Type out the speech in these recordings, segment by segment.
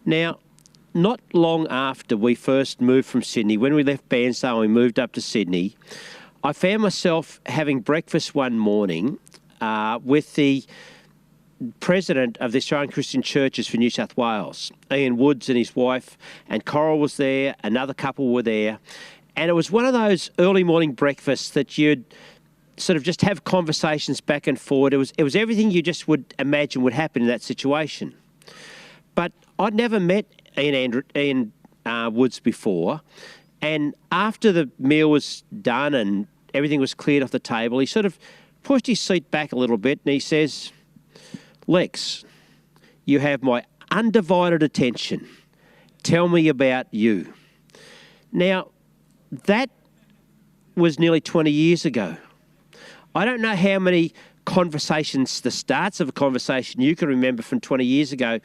Now, not long after we first moved from Sydney, when we left Bairnsdale and we moved up to Sydney, I found myself having breakfast one morning with the president of the Australian Christian Churches for New South Wales, Ian Woods and his wife, and Coral was there, another couple were there, and it was one of those early morning breakfasts that you'd sort of just have conversations back and forward. It was everything you just would imagine would happen in that situation. But I'd never met Ian Woods before, and after the meal was done and everything was cleared off the table, he sort of pushed his seat back a little bit and he says, "Lex, you have my undivided attention. Tell me about you." Now, that was nearly 20 years ago. I don't know how many conversations, the starts of a conversation you can remember from 20 years ago,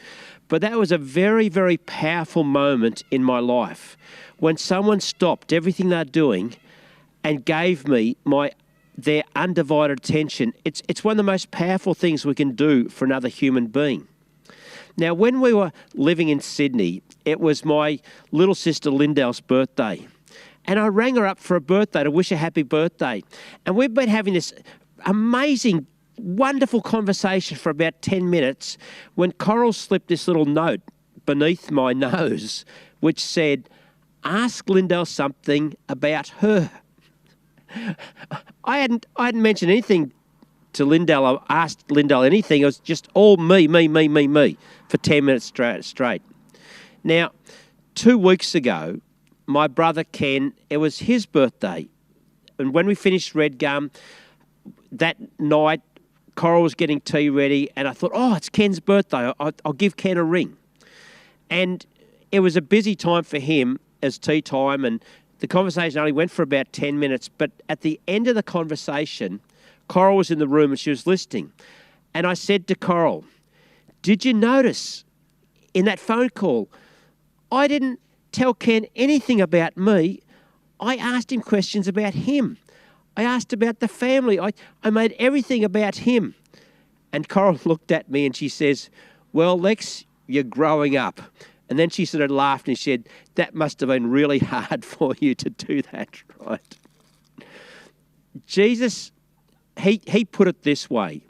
but that was a very, very powerful moment in my life when someone stopped everything they're doing and gave me their undivided attention. It's one of the most powerful things we can do for another human being. Now, when we were living in Sydney, it was my little sister Lindell's birthday. And I rang her up for a birthday to wish her happy birthday. And we've been having this amazing, wonderful conversation for about 10 minutes when Coral slipped this little note beneath my nose which said, "Ask Lindell something about her." I hadn't mentioned anything to Lindell. I asked Lindell anything. It was just all me for 10 minutes straight. Now, 2 weeks ago, my brother Ken, it was his birthday. And when we finished Red Gum, that night, Coral was getting tea ready, and I thought, it's Ken's birthday. I'll give Ken a ring. And it was a busy time for him as tea time, and the conversation only went for about 10 minutes. But at the end of the conversation, Coral was in the room and she was listening. And I said to Coral, "Did you notice in that phone call, I didn't tell Ken anything about me. I asked him questions about him. I asked about the family. I made everything about him." And Coral looked at me and she says, "Well, Lex, you're growing up." And then she sort of laughed and she said, "That must have been really hard for you to do that, right?" Jesus, he put it this way: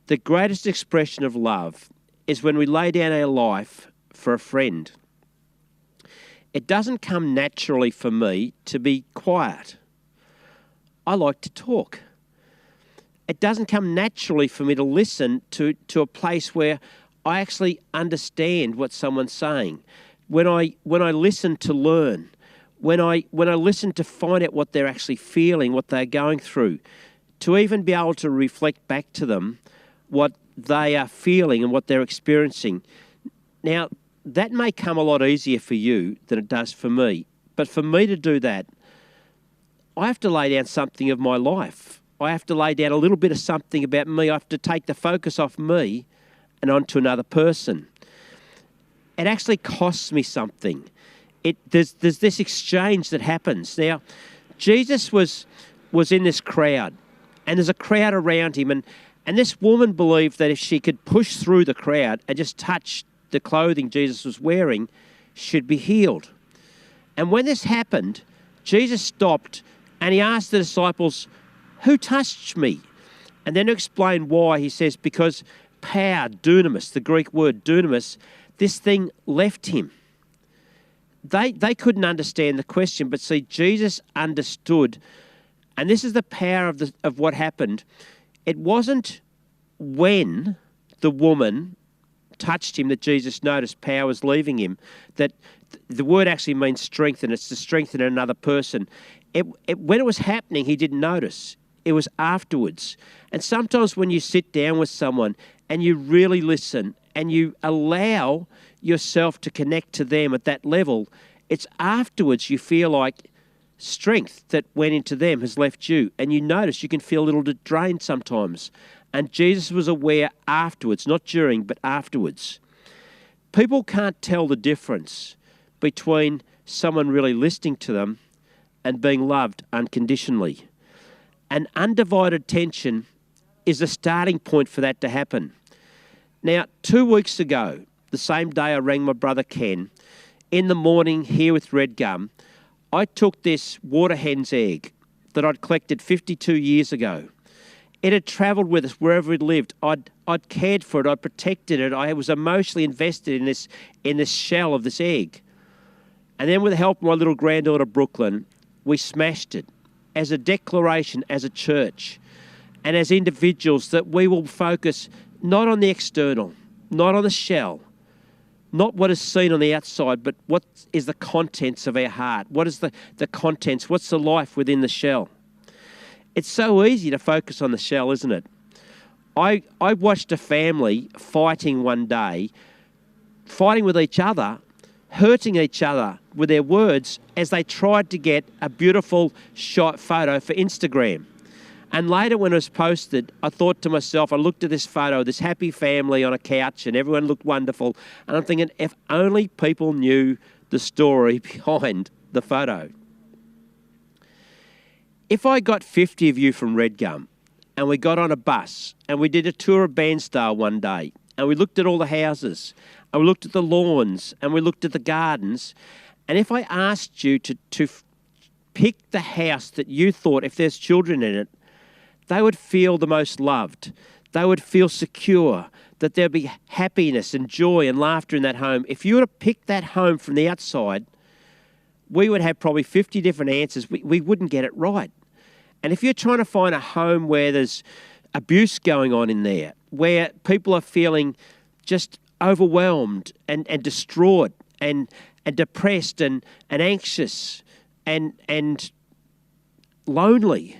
the greatest expression of love is when we lay down our life for a friend. It doesn't come naturally for me to be quiet. I like to talk. It doesn't come naturally for me to listen to a place where I actually understand what someone's saying. When I listen to learn, when I listen to find out what they're actually feeling, what they're going through, to even be able to reflect back to them what they are feeling and what they're experiencing. Now, that may come a lot easier for you than it does for me. But for me to do that, I have to lay down something of my life. I have to lay down a little bit of something about me. I have to take the focus off me and onto another person. It actually costs me something. There's this exchange that happens. Now, Jesus was in this crowd, and there's a crowd around him, and this woman believed that if she could push through the crowd and just touch the clothing Jesus was wearing, she'd be healed. And when this happened, Jesus stopped and he asked the disciples, "Who touched me?" And then to explain why, he says, because power, dunamis, the Greek word dunamis, this thing left him. They couldn't understand the question, but see, Jesus understood. And this is the power of what happened. It wasn't when the woman touched him that Jesus noticed power was leaving him. That the word actually means strengthen. It's to strengthen another person. When it was happening, he didn't notice. It was afterwards. And sometimes when you sit down with someone and you really listen and you allow yourself to connect to them at that level, it's afterwards you feel like strength that went into them has left you. And you notice you can feel a little bit drained sometimes. And Jesus was aware afterwards, not during, but afterwards. People can't tell the difference between someone really listening to them and being loved unconditionally. And undivided attention is the starting point for that to happen. Now, 2 weeks ago, the same day I rang my brother Ken, in the morning here with Red Gum, I took this water hen's egg that I'd collected 52 years ago. It had travelled with us wherever it lived. I'd cared for it. I'd protected it. I was emotionally invested in this shell of this egg. And then with the help of my little granddaughter Brooklyn, we smashed it as a declaration, as a church, and as individuals, that we will focus not on the external, not on the shell, not what is seen on the outside, but what is the contents of our heart. What is the contents? What's the life within the shell? It's so easy to focus on the shell, isn't it? I watched a family fighting one day, fighting with each other, hurting each other with their words as they tried to get a beautiful shot photo for Instagram. And later when it was posted, I thought to myself, I looked at this photo, this happy family on a couch, and everyone looked wonderful. And I'm thinking, if only people knew the story behind the photo. If I got 50 of you from Red Gum and we got on a bus and we did a tour of Bairnsdale one day and we looked at all the houses and we looked at the lawns and we looked at the gardens, and if I asked you to pick the house that you thought, if there's children in it, they would feel the most loved. They would feel secure, that there'd be happiness and joy and laughter in that home. If you were to pick that home from the outside, we would have probably 50 different answers. We wouldn't get it right. And if you're trying to find a home where there's abuse going on in there, where people are feeling just overwhelmed and distraught and depressed and anxious and lonely,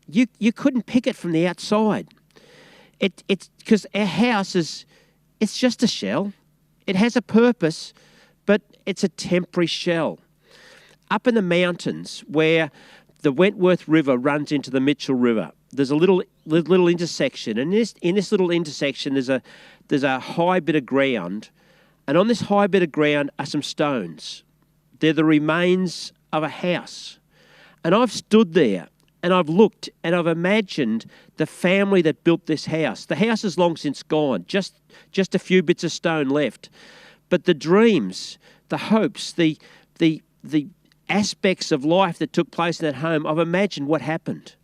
you couldn't pick it from the outside. It's because our house it's just a shell. It has a purpose, but it's a temporary shell. Up in the mountains where the Wentworth River runs into the Mitchell River, there's a little intersection, and in this little intersection there's a high bit of ground, and on this high bit of ground are some stones. They're the remains of a house. And I've stood there and I've looked and I've imagined the family that built this house. The house is long since gone, just a few bits of stone left. But the dreams, the hopes, the aspects of life that took place in that home, I've imagined what happened.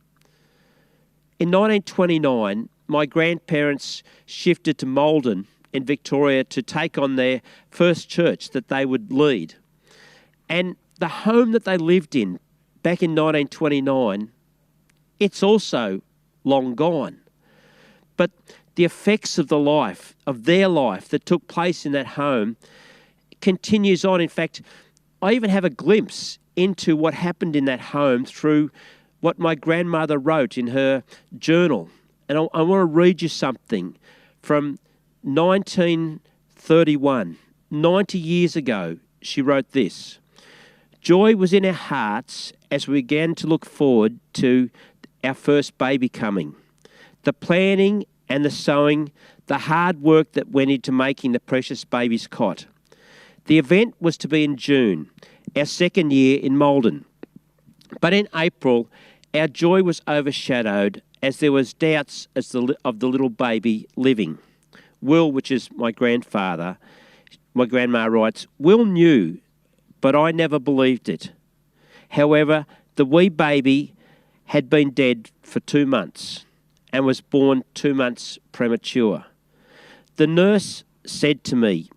In 1929, my grandparents shifted to Maldon in Victoria to take on their first church that they would lead. And the home that they lived in back in 1929, it's also long gone. But the effects of their life that took place in that home continues on. In fact, I even have a glimpse into what happened in that home through what my grandmother wrote in her journal. And I want to read you something from 1931. 90 years ago, she wrote this. Joy was in our hearts as we began to look forward to our first baby coming. The planning and the sewing, the hard work that went into making the precious baby's cot. The event was to be in June, our second year in Maldon. But in April, our joy was overshadowed as there was doubts of the little baby living. Will, which is my grandfather, my grandma writes, Will knew, but I never believed it. However, the wee baby had been dead for 2 months and was born 2 months premature. The nurse said to me,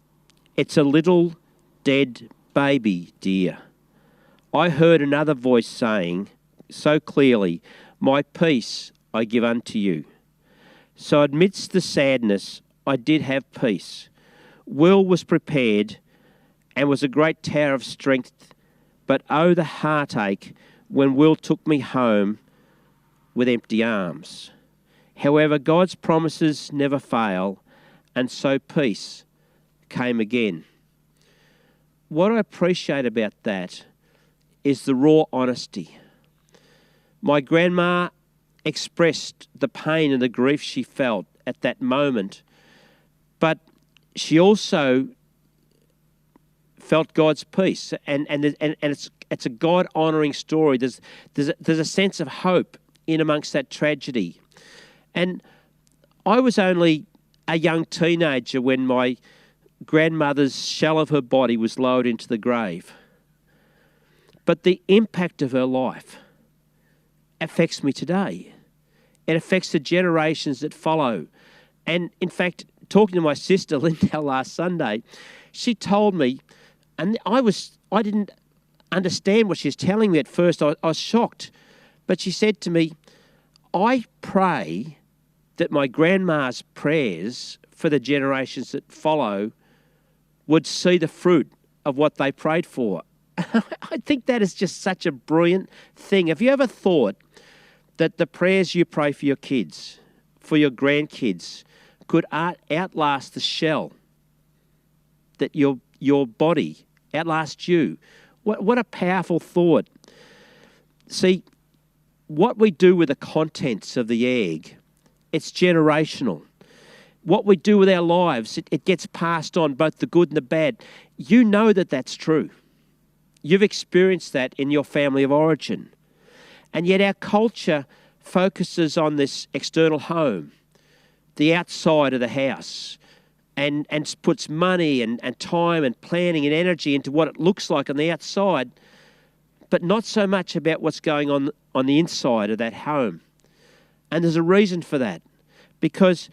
It's a little dead baby, dear. I heard another voice saying so clearly, My peace I give unto you. So amidst the sadness, I did have peace. Will was prepared and was a great tower of strength, but oh, the heartache when Will took me home with empty arms. However, God's promises never fail, and so peace came again. What I appreciate about that is the raw honesty. My grandma expressed the pain and the grief she felt at that moment, but she also felt God's peace, and it's a God-honouring story. There's a sense of hope in amongst that tragedy. And I was only a young teenager when my grandmother's shell of her body was lowered into the grave. But the impact of her life affects me today. It affects the generations that follow. And in fact, talking to my sister Linda last Sunday, she told me, and I didn't understand what she was telling me at first. I was shocked. But she said to me, I pray that my grandma's prayers for the generations that follow would see the fruit of what they prayed for. I think that is just such a brilliant thing. Have you ever thought that the prayers you pray for your kids, for your grandkids, could outlast the shell, that your body outlasts you? What a powerful thought. See, what we do with the contents of the egg, it's generational. What we do with our lives, it gets passed on, both the good and the bad. You know that that's true. You've experienced that in your family of origin. And yet our culture focuses on this external home, the outside of the house, and puts money and time and planning and energy into what it looks like on the outside, but not so much about what's going on the inside of that home. And there's a reason for that. Because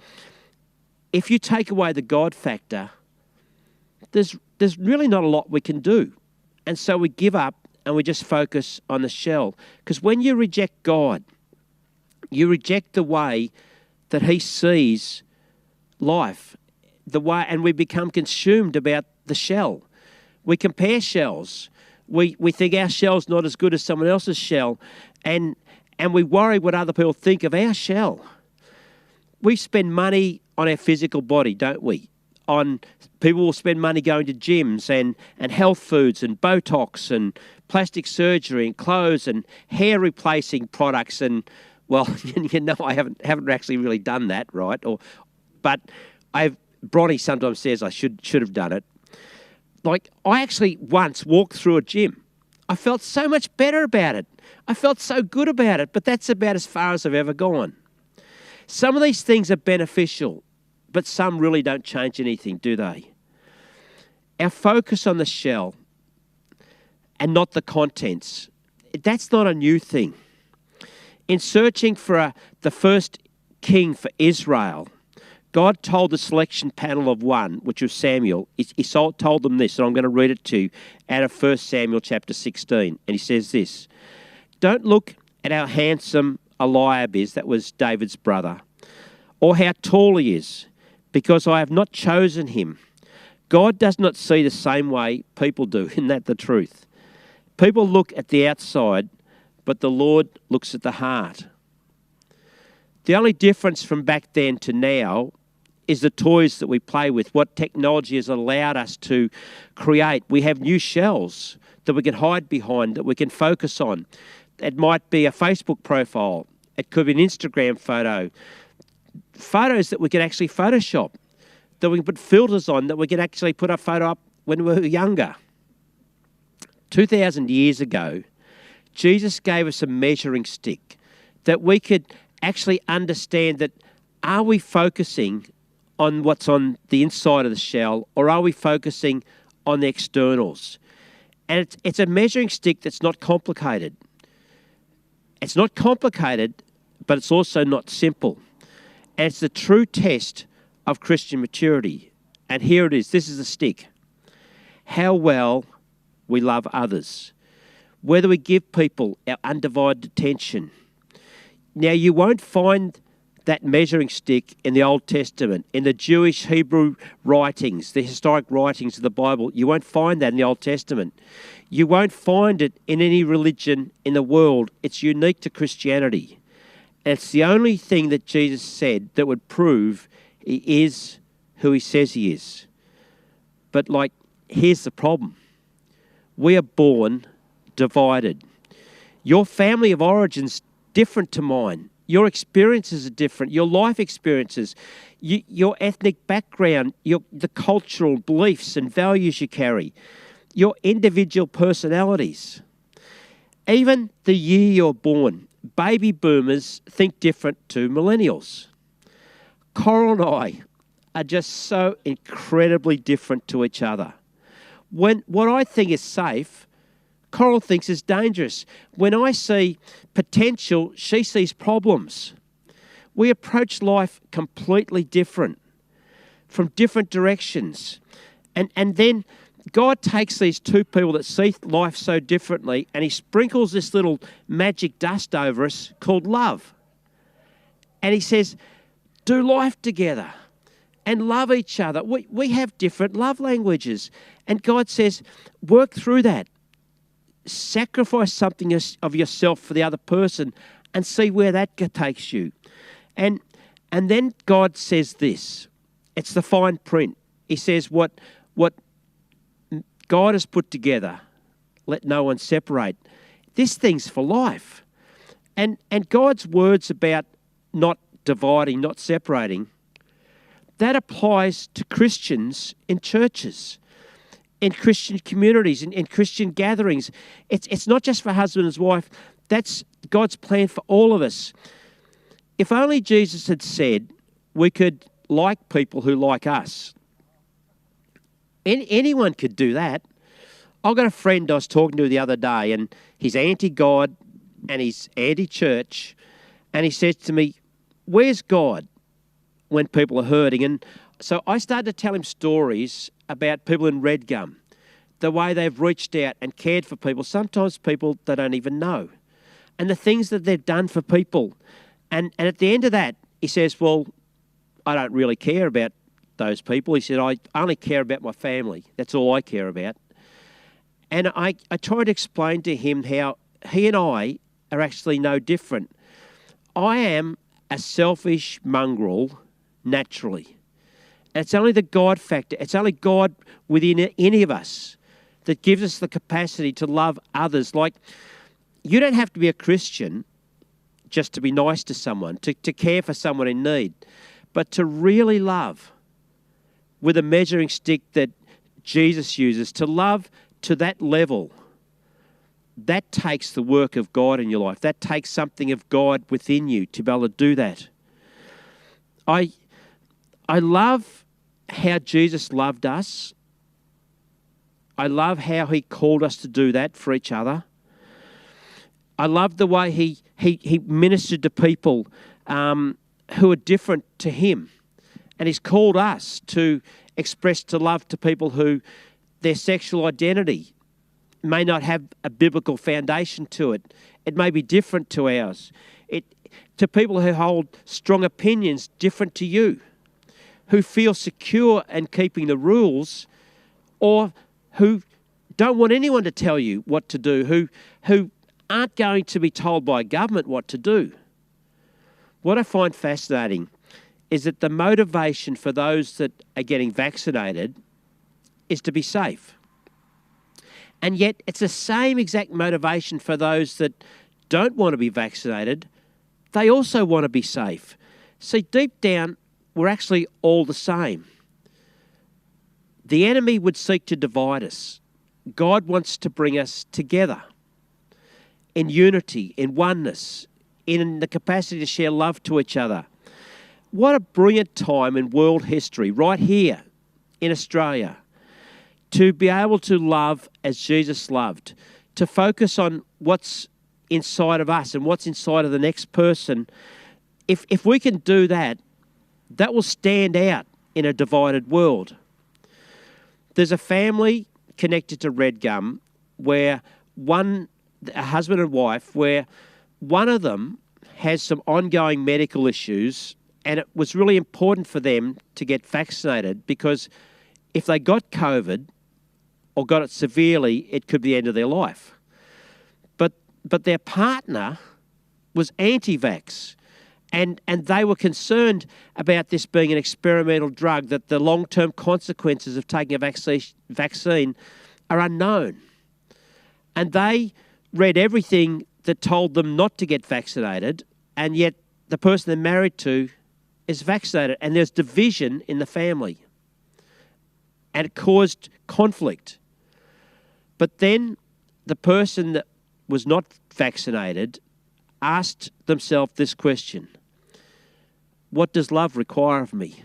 if you take away the God factor, there's really not a lot we can do. And so we give up and we just focus on the shell. Because when you reject God, you reject the way that he sees life, and we become consumed about the shell. We compare shells. We think our shell's not as good as someone else's shell, and we worry what other people think of our shell. We spend money on our physical body, don't we? People will spend money going to gyms and health foods and Botox and plastic surgery and clothes and hair replacing products and, well, I haven't actually really done that, right? But Bronnie sometimes says I should have done it. Like, I actually once walked through a gym. I felt so much better about it. I felt so good about it, but that's about as far as I've ever gone. Some of these things are beneficial, but some really don't change anything, do they? Our focus on the shell and not the contents, that's not a new thing. In searching for the first king for Israel, God told the selection panel of one, which was Samuel, he told them this, and I'm going to read it to you out of 1 Samuel chapter 16. And he says this, don't look at how handsome Eliab is, that was David's brother, or how tall he is, because I have not chosen him. God does not see the same way people do. Isn't that the truth? People look at the outside, but the Lord looks at the heart. The only difference from back then to now is the toys that we play with, what technology has allowed us to create. We have new shells that we can hide behind, that we can focus on. It might be a Facebook profile. It could be an Instagram photo. Photos that we can actually Photoshop, that we can put filters on, that we can actually put a photo up when we were younger. 2,000 years ago, Jesus gave us a measuring stick that we could actually understand that, are we focusing on what's on the inside of the shell, or are we focusing on the externals? And it's a measuring stick that's not complicated. It's not complicated, but it's also not simple. And it's the true test of Christian maturity. And here it is. This is the stick. How well we love others. Whether we give people our undivided attention. Now, you won't find that measuring stick in the Old Testament, in the Jewish Hebrew writings, the historic writings of the Bible. You won't find that in the Old Testament. You won't find it in any religion in the world. It's unique to Christianity. And it's the only thing that Jesus said that would prove he is who he says he is. But here's the problem. We are born divided. Your family of origin's different to mine. Your experiences are different. Your life experiences, your ethnic background, the cultural beliefs and values you carry, your individual personalities. Even the year you're born, baby boomers think different to millennials. Coral and I are just so incredibly different to each other. When what I think is safe, Coral thinks is dangerous. When I see potential, she sees problems. We approach life completely different, from different directions. And then God takes these two people that see life so differently and he sprinkles this little magic dust over us called love. And he says, do life together and love each other. We have different love languages. And God says, work through that. Sacrifice something of yourself for the other person and see where that takes you. And then God says this. It's the fine print. He says, what God has put together, let no one separate. This thing's for life. And God's words about not dividing, not separating, that applies to Christians in churches, in Christian communities, in Christian gatherings. It's not just for husband and wife. That's God's plan for all of us. If only Jesus had said we could like people who like us. Anyone could do that. I've got a friend I was talking to the other day, and he's anti-God and he's anti-church, and he says to me, where's God when people are hurting? And so I started to tell him stories about people in Redgum, the way they've reached out and cared for people, sometimes people they don't even know, and the things that they've done for people. And at the end of that, he says, well, I don't really care about those people. He said, I only care about my family. That's all I care about. And I tried to explain to him how he and I are actually no different. I am a selfish mongrel naturally. And it's only the God factor. It's only God within any of us that gives us the capacity to love others. Like, you don't have to be a Christian just to be nice to someone, to care for someone in need, but to really love with a measuring stick that Jesus uses, to love to that level. That takes the work of God in your life. That takes something of God within you to be able to do that. I love how Jesus loved us. I love how he called us to do that for each other. I love the way he ministered to people who are different to him. And he's called us to express to love to people who their sexual identity may not have a biblical foundation to it. It may be different to ours. To people who hold strong opinions different to you, who feel secure in keeping the rules, or who don't want anyone to tell you what to do, who aren't going to be told by government what to do. What I find fascinating is that the motivation for those that are getting vaccinated is to be safe. And yet it's the same exact motivation for those that don't want to be vaccinated. They also want to be safe. See, deep down, we're actually all the same. The enemy would seek to divide us. God wants to bring us together in unity, in oneness, in the capacity to share love to each other. What a brilliant time in world history, right here in Australia, to be able to love as Jesus loved, to focus on what's inside of us and what's inside of the next person. If we can do that, that will stand out in a divided world. There's a family connected to Redgum where a husband and wife, where one of them has some ongoing medical issues, and it was really important for them to get vaccinated because if they got COVID or got it severely, it could be the end of their life. But their partner was anti-vax, and they were concerned about this being an experimental drug, that the long-term consequences of taking a vaccine are unknown. And they read everything that told them not to get vaccinated, and yet the person they're married to is vaccinated, and there's division in the family. And it caused conflict. But then the person that was not vaccinated asked themselves this question: what does love require of me?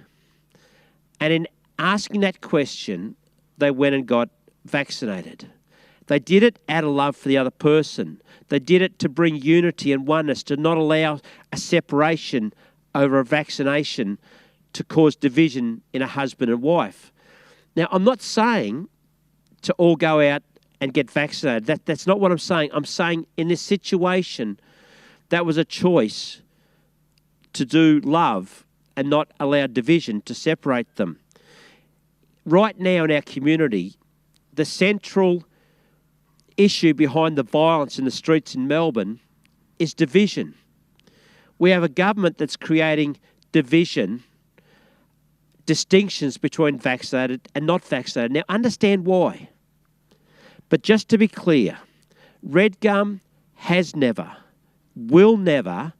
And in asking that question, they went and got vaccinated. They did it out of love for the other person. They did it to bring unity and oneness, to not allow a separation over a vaccination to cause division in a husband and wife. Now, I'm not saying to all go out and get vaccinated. That's not what I'm saying. I'm saying in this situation, that was a choice to do love and not allow division to separate them. Right now in our community, the central issue behind the violence in the streets in Melbourne is division. We have a government that's creating division, distinctions between vaccinated and not vaccinated. Now, understand why. But just to be clear, Redgum has never, will never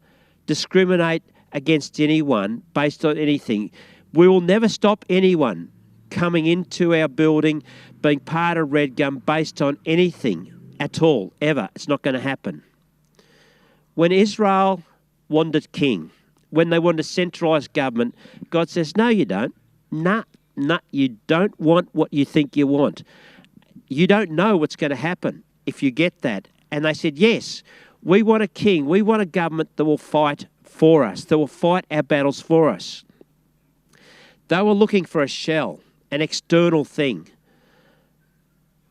discriminate against anyone based on anything. We will never stop anyone coming into our building, being part of Redgum based on anything at all, ever. It's not going to happen. When Israel wanted king, when they wanted a centralised government, God says, no, you don't. Nah, you don't want what you think you want. You don't know what's going to happen if you get that. And they said, yes, we want a king. We want a government that will fight for us, that will fight our battles for us. They were looking for a shell, an external thing.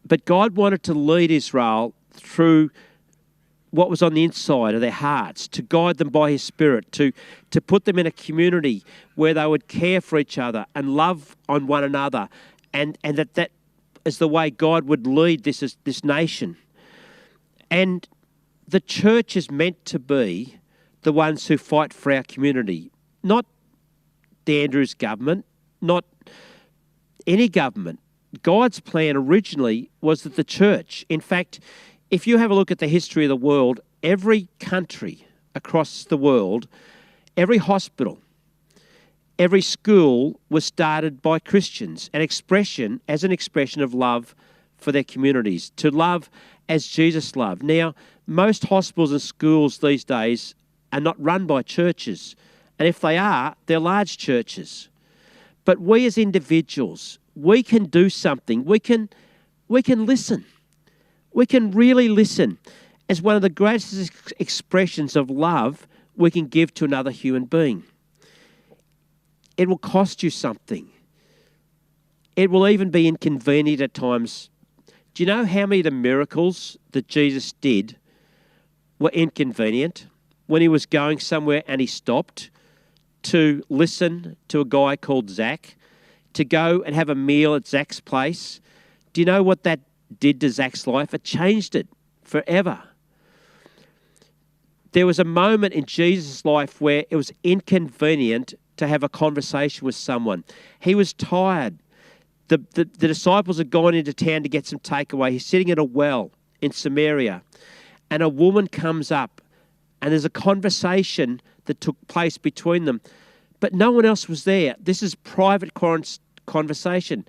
But God wanted to lead Israel through what was on the inside of their hearts, to guide them by His Spirit, to put them in a community where they would care for each other and love on one another, and that is the way God would lead this nation. And the church is meant to be the ones who fight for our community, not the Andrews government, not any government. God's plan originally was that the church, in fact, if you have a look at the history of the world, every country across the world, every hospital, every school was started by Christians, an expression of love for their communities, to love as Jesus loved. Now, most hospitals and schools these days are not run by churches, and if they are, they're large churches. But we as individuals, we can do something. We can listen. We can really listen as one of the greatest expressions of love we can give to another human being. It will cost you something. It will even be inconvenient at times. Do you know how many of the miracles that Jesus did were inconvenient? When He was going somewhere and He stopped to listen to a guy called Zach, to go and have a meal at Zach's place. Do you know what that did to Zach's life? It changed it forever. There was a moment in Jesus' life where it was inconvenient to have a conversation with someone. He was tired. The disciples had gone into town to get some takeaway. He's sitting at a well in Samaria, and a woman comes up, and there's a conversation that took place between them, but no one else was there. This is private conversation.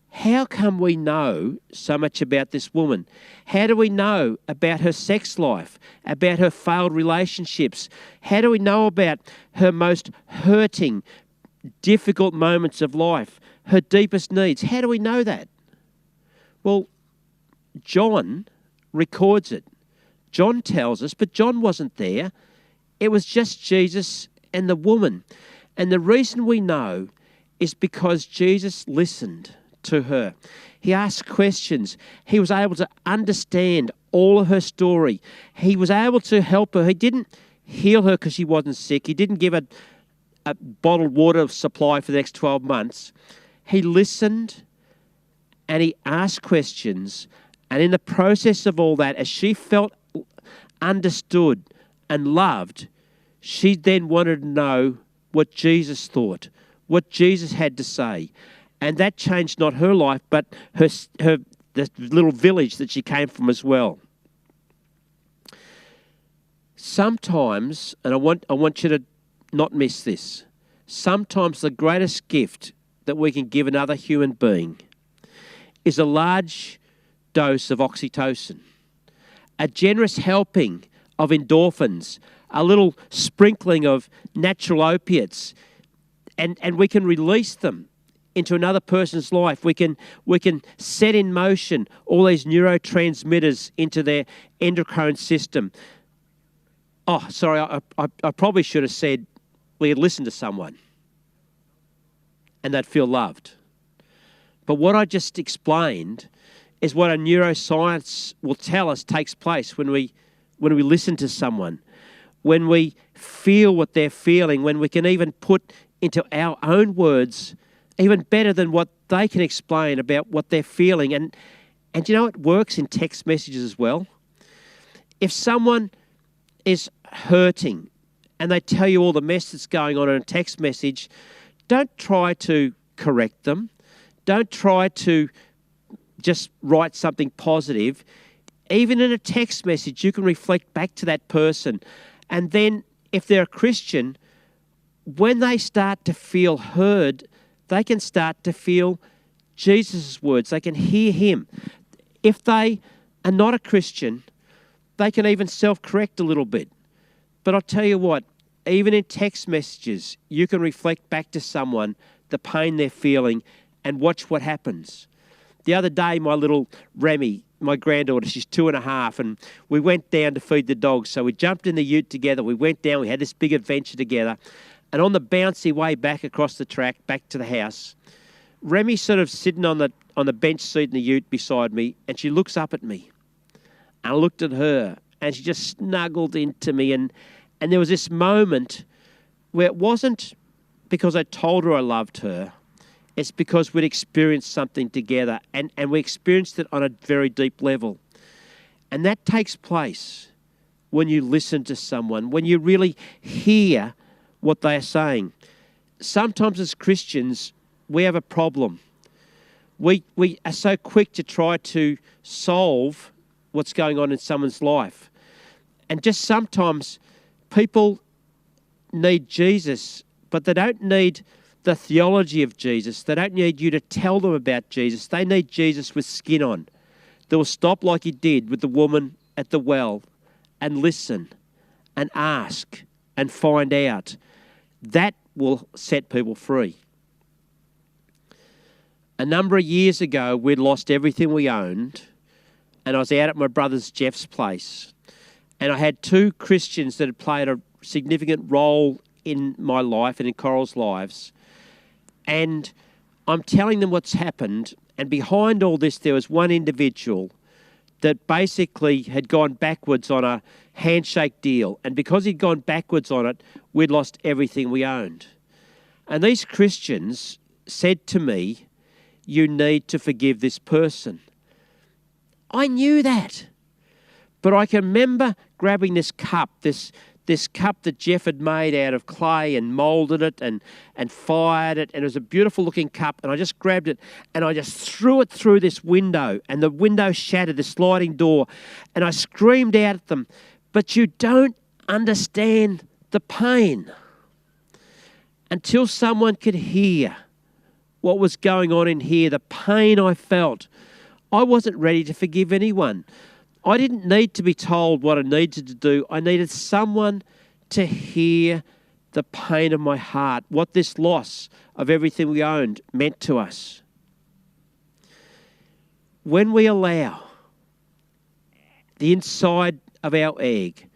How come we know so much about this woman? How do we know about her sex life, about her failed relationships? How do we know about her most hurting, difficult moments of life, her deepest needs? How do we know that? Well, John records it. John tells us, but John wasn't there. It was just Jesus and the woman. And the reason we know is because Jesus listened to her. He asked questions. He was able to understand all of her story. He was able to help her. He didn't heal her because she wasn't sick. He didn't give her a bottled water supply for the next 12 months. He listened and he asked questions. And in the process of all that, as she felt understood and loved, she then wanted to know what Jesus thought, what Jesus had to say. And that changed not her life, but the little village that she came from as well. Sometimes, and I want you to not miss this, sometimes the greatest gift that we can give another human being is a large dose of oxytocin, a generous helping of endorphins, a little sprinkling of natural opiates, and we can release them into another person's life. We can set in motion all these neurotransmitters into their endocrine system. Oh, sorry, I probably should have said we could listen to someone and they'd feel loved. But what I just explained is what a neuroscience will tell us takes place when we listen to someone, when we feel what they're feeling, when we can even put into our own words even better than what they can explain about what they're feeling. And you know, it works in text messages as well. If someone is hurting and they tell you all the mess that's going on in a text message, don't try to correct them. Don't try to just write something positive. Even in a text message, you can reflect back to that person. And then if they're a Christian, when they start to feel heard, they can start to feel Jesus' words. They can hear him. If they are not a Christian, they can even self-correct a little bit. But I'll tell you what, even in text messages, you can reflect back to someone the pain they're feeling and watch what happens. The other day, my little Remy, my granddaughter, she's 2.5, and we went down to feed the dogs. So we jumped in the ute together. We went down. We had this big adventure together. And on the bouncy way back across the track, back to the house, Remy's sort of sitting on the bench seat in the ute beside me, and she looks up at me. And I looked at her, and she just snuggled into me. And there was this moment where it wasn't because I told her I loved her. It's because we'd experienced something together, and we experienced it on a very deep level. And that takes place when you listen to someone, when you really hear what they are saying. Sometimes as Christians, we have a problem. We are so quick to try to solve what's going on in someone's life. And just sometimes people need Jesus, but they don't need the theology of Jesus. They don't need you to tell them about Jesus. They need Jesus with skin on. They will stop like he did with the woman at the well and listen and ask and find out. That will set people free. A number of years ago, we'd lost everything we owned, and I was out at my brother's Jeff's place, and I had two Christians that had played a significant role in my life and in Coral's lives. And I'm telling them what's happened, and behind all this there was one individual that basically had gone backwards on a handshake deal. And because he'd gone backwards on it, we'd lost everything we owned. And these Christians said to me, "You need to forgive this person." I knew that. But I can remember grabbing this cup, this cup that Jeff had made out of clay and moulded it and fired it. And it was a beautiful looking cup. And I just grabbed it and I just threw it through this window. And the window shattered, the sliding door. And I screamed out at them, "But you don't understand the pain." Until someone could hear what was going on in here, the pain I felt, I wasn't ready to forgive anyone. I didn't need to be told what I needed to do. I needed someone to hear the pain of my heart, what this loss of everything we owned meant to us. When we allow the inside of our egg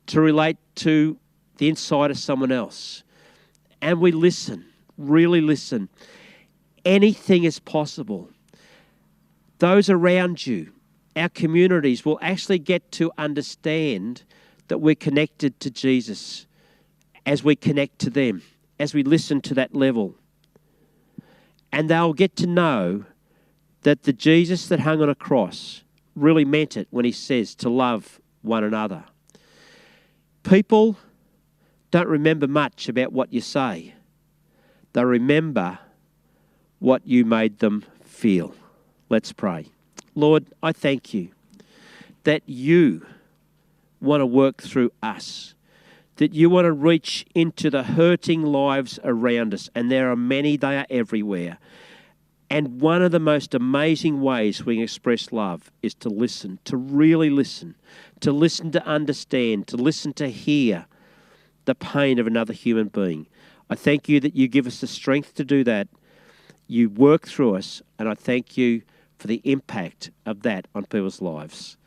to relate to the inside of someone else, and we listen, really listen, anything is possible. Those around you, our communities, will actually get to understand that we're connected to Jesus as we connect to them, as we listen to that level. And they'll get to know that the Jesus that hung on a cross really meant it when he says to love one another. People don't remember much about what you say. They remember what you made them feel. Let's pray. Lord, I thank you that you want to work through us, that you want to reach into the hurting lives around us, and there are many, they are everywhere. And one of the most amazing ways we can express love is to listen, to really listen, to understand, to listen to hear the pain of another human being. I thank you that you give us the strength to do that. you work through us, and I thank you for the impact of that on people's lives.